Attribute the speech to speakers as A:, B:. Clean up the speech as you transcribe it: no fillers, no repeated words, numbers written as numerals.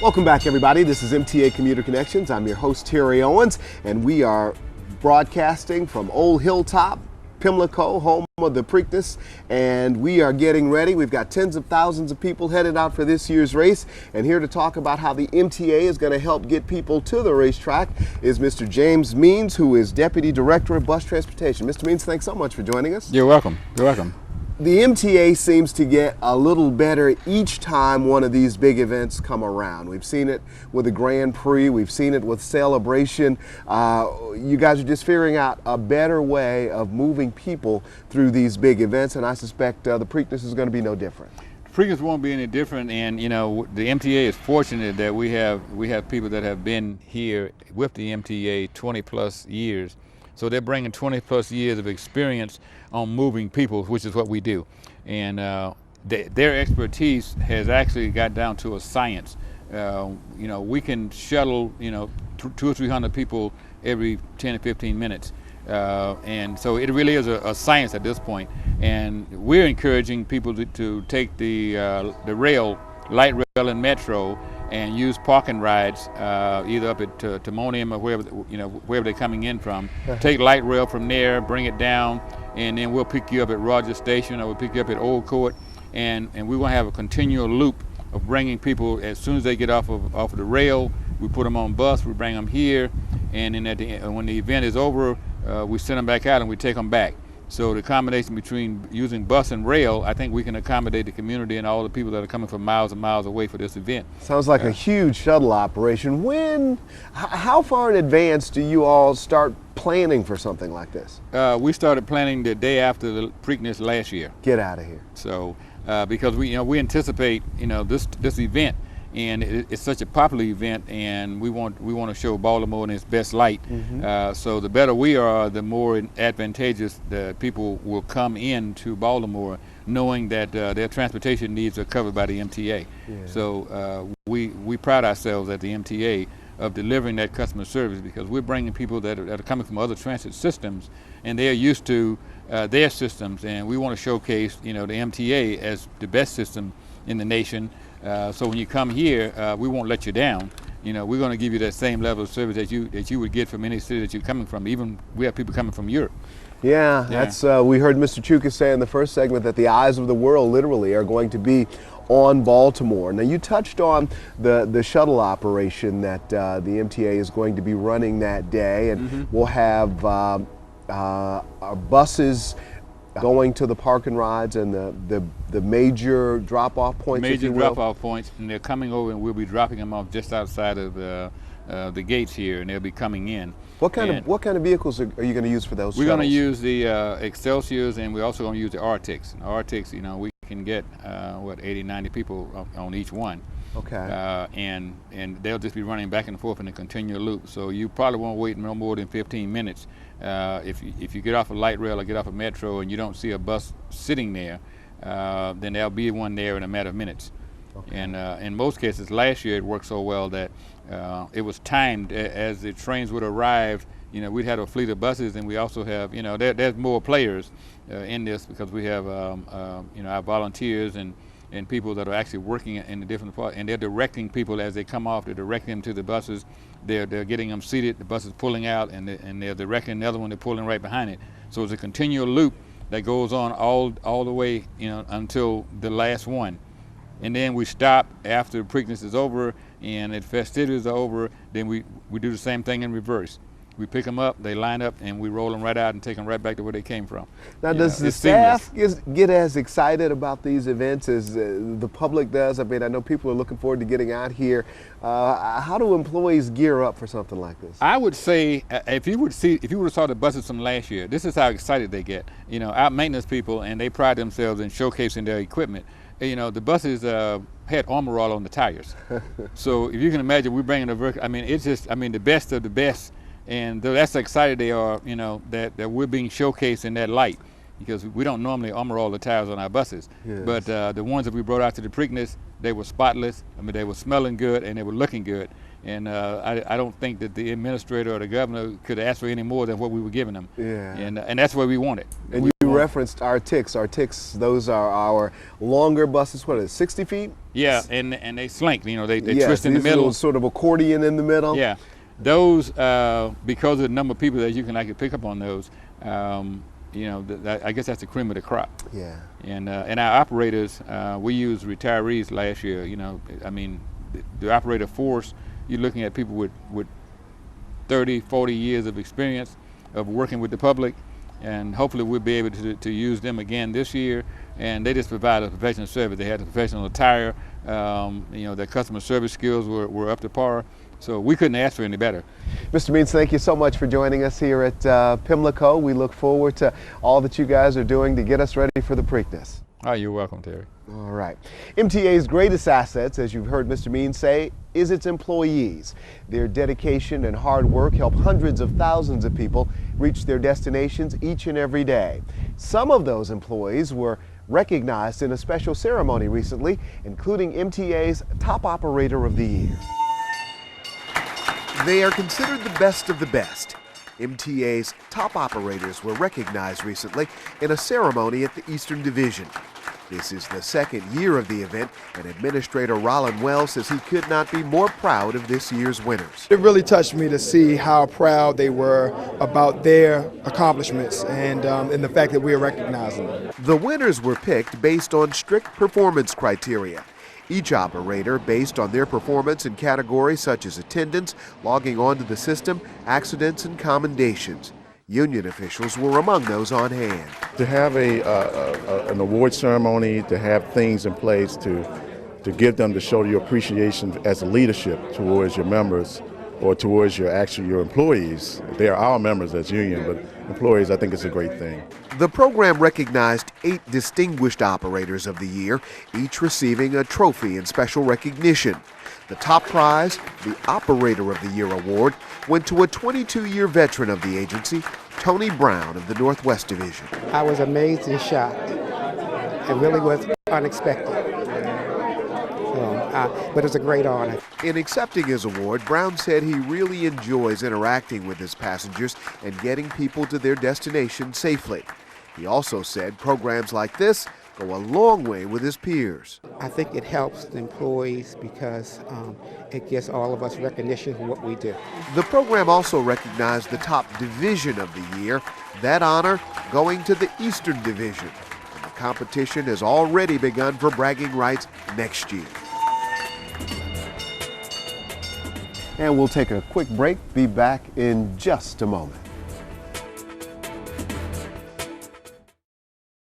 A: Welcome back, everybody. This is MTA Commuter Connections. I'm your host, Terry Owens, and we are broadcasting from Old Hilltop, Pimlico, home of the Preakness, and we are getting ready. We've got tens of thousands of people headed out for this year's race, and here to talk about how the MTA is going to help get people to the racetrack is Mr. James Means, who is Deputy Director of Bus Transportation. Mr. Means, thanks so much for joining us.
B: You're welcome. You're welcome.
A: The MTA seems to get a little better each time one of these big events come around. We've seen it with the Grand Prix, we've seen it with Celebration. You guys are just figuring out a better way of moving people through these big events, and I suspect the Preakness is going to be no different.
B: Preakness won't be any different, and you know the MTA is fortunate that we have people that have been here with the MTA 20 plus years. So they're bringing 20 plus years of experience on moving people, which is what we do. And their expertise has actually got down to a science. You know, we can shuttle, 200 or 300 people every 10 or 15 minutes. And so it really is a science at this point. And we're encouraging people to take the rail, light rail and metro, and use parking rides either up at Timonium or wherever they're coming in from. Take light rail from there, bring it down, and then we'll pick you up at Rogers Station or we'll pick you up at Old Court, and we want to have a continual loop of bringing people as soon as they get off of the rail. We put them on bus, we bring them here, and then when the event is over, we send them back out and we take them back. So the combination between using bus and rail, I think we can accommodate the community and all the people that are coming from miles and miles away for this event.
A: Sounds like a huge shuttle operation. How far in advance do you all start planning for something like this?
B: We started planning the day after the Preakness last year.
A: Get out of here.
B: So because we anticipate this event, and it's such a popular event, and we want to show Baltimore in its best light. Mm-hmm. So the better we are, the more advantageous the people will come into Baltimore, knowing that their transportation needs are covered by the MTA. Yeah. So we pride ourselves at the MTA of delivering that customer service, because we're bringing people that are coming from other transit systems, and they're used to their systems, and we want to showcase the MTA as the best system in the nation. So when you come here, we won't let you down. We're going to give you that same level of service that you would get from any city that you're coming from. Even we have people coming from Europe.
A: Yeah, that's we heard Mr. Chuka say in the first segment that the eyes of the world literally are going to be on Baltimore. Now, you touched on the shuttle operation that the MTA is going to be running that day, and mm-hmm. we'll have our buses going to the parking rides and the major drop-off points.
B: Major drop-off points, and they're coming over, and we'll be dropping them off just outside of the gates here, and they'll be coming in. What kind
A: of vehicles are you going to use for those?
B: We're going to use the Excelsiors, and we're also going to use the Arctics. And Arctics, we can get 80, 90 people on each one.
A: Okay.
B: And they'll just be running back and forth in a continual loop. So you probably won't wait no more than 15 minutes. If you get off a light rail or get off a metro and you don't see a bus sitting there, then there'll be one there in a matter of minutes. Okay. And in most cases, last year it worked so well that it was timed as the trains would arrive. We'd have a fleet of buses, and we also have, there's more players in this, because we have, our volunteers and people that are actually working in the different parts, and they're directing people as they come off. They're directing them to the buses. They're getting them seated. The bus is pulling out, and they're directing the other one. They're pulling right behind it. So it's a continual loop that goes on all the way, until the last one. And then we stop after the Preakness is over and the festivities are over. Then we do the same thing in reverse. We pick them up, they line up, and we roll them right out and take them right back to where they came from.
A: Now, does the staff get as excited about these events as the public does? I mean, I know people are looking forward to getting out here. How do employees gear up for something like this?
B: I would say, if you would have saw the buses from last year, this is how excited they get. Our maintenance people, and they pride themselves in showcasing their equipment. The buses had Armor All on the tires. So if you can imagine, we're bringing it's just, the best of the best. And that's how excited they are, that we're being showcased in that light, because we don't normally armor all the tires on our buses. Yes. But the ones that we brought out to the Preakness, they were spotless. They were smelling good and they were looking good. And I don't think that the administrator or the governor could ask for any more than what we were giving them.
A: Yeah.
B: And that's what we wanted.
A: And you referenced our ticks. Our ticks, those are our longer buses. What is it, 60 feet?
B: Yeah, and they slink. You know, they
A: Yes,
B: twist in the
A: these are
B: middle.
A: little sort of accordion in the middle.
B: Yeah, those because of the number of people that you can actually pick up on those. You know, I guess that's the cream of the crop.
A: Yeah.
B: And our operators, we used retirees last year. You know, I mean, the operator force, you're looking at people with 30, 40 years of experience of working with the public, and hopefully we'll be able to use them again this year. And they just provide a professional service. They had a professional attire. You know, their customer service skills were up to par. So we couldn't ask for any better.
A: Mr. Means, thank you so much for joining us here at Pimlico. We look forward to all that you guys are doing to get us ready for the Preakness.
B: Oh, you're welcome, Terry.
A: All right. MTA's greatest assets, as you've heard Mr. Means say, is its employees. Their dedication and hard work help hundreds of thousands of people reach their destinations each and every day. Some of those employees were recognized in a special ceremony recently, including MTA's Top Operator of the Year. They are considered the best of the best. MTA's top operators were recognized recently in a ceremony at the Eastern Division. This is the second year of the event, and Administrator Rollin Wells says he could not be more proud of this year's winners.
C: It really touched me to see how proud they were about their accomplishments and the fact that we are recognizing them.
A: The winners were picked based on strict performance criteria. Each operator based on their performance in categories such as attendance, logging onto the system, accidents, and commendations. Union officials were among those on hand.
D: To have an award ceremony, to have things in place to give them to show your appreciation as a leadership towards your members or towards your employees. They are our members as union, but employees, I think it's a great thing.
A: The program recognized 8 distinguished operators of the year, each receiving a trophy and special recognition. The top prize, the Operator of the Year award, went to a 22-year veteran of the agency, Tony Brown of the Northwest Division.
E: I was amazed and shocked. It really was unexpected. But it was a great honor.
A: In accepting his award, Brown said he really enjoys interacting with his passengers and getting people to their destination safely. He also said programs like this go a long way with his peers.
E: I think it helps the employees because it gives all of us recognition for what we do.
A: The program also recognized the top division of the year, that honor going to the Eastern Division. And the competition has already begun for bragging rights next year. And we'll take a quick break, be back in just a moment.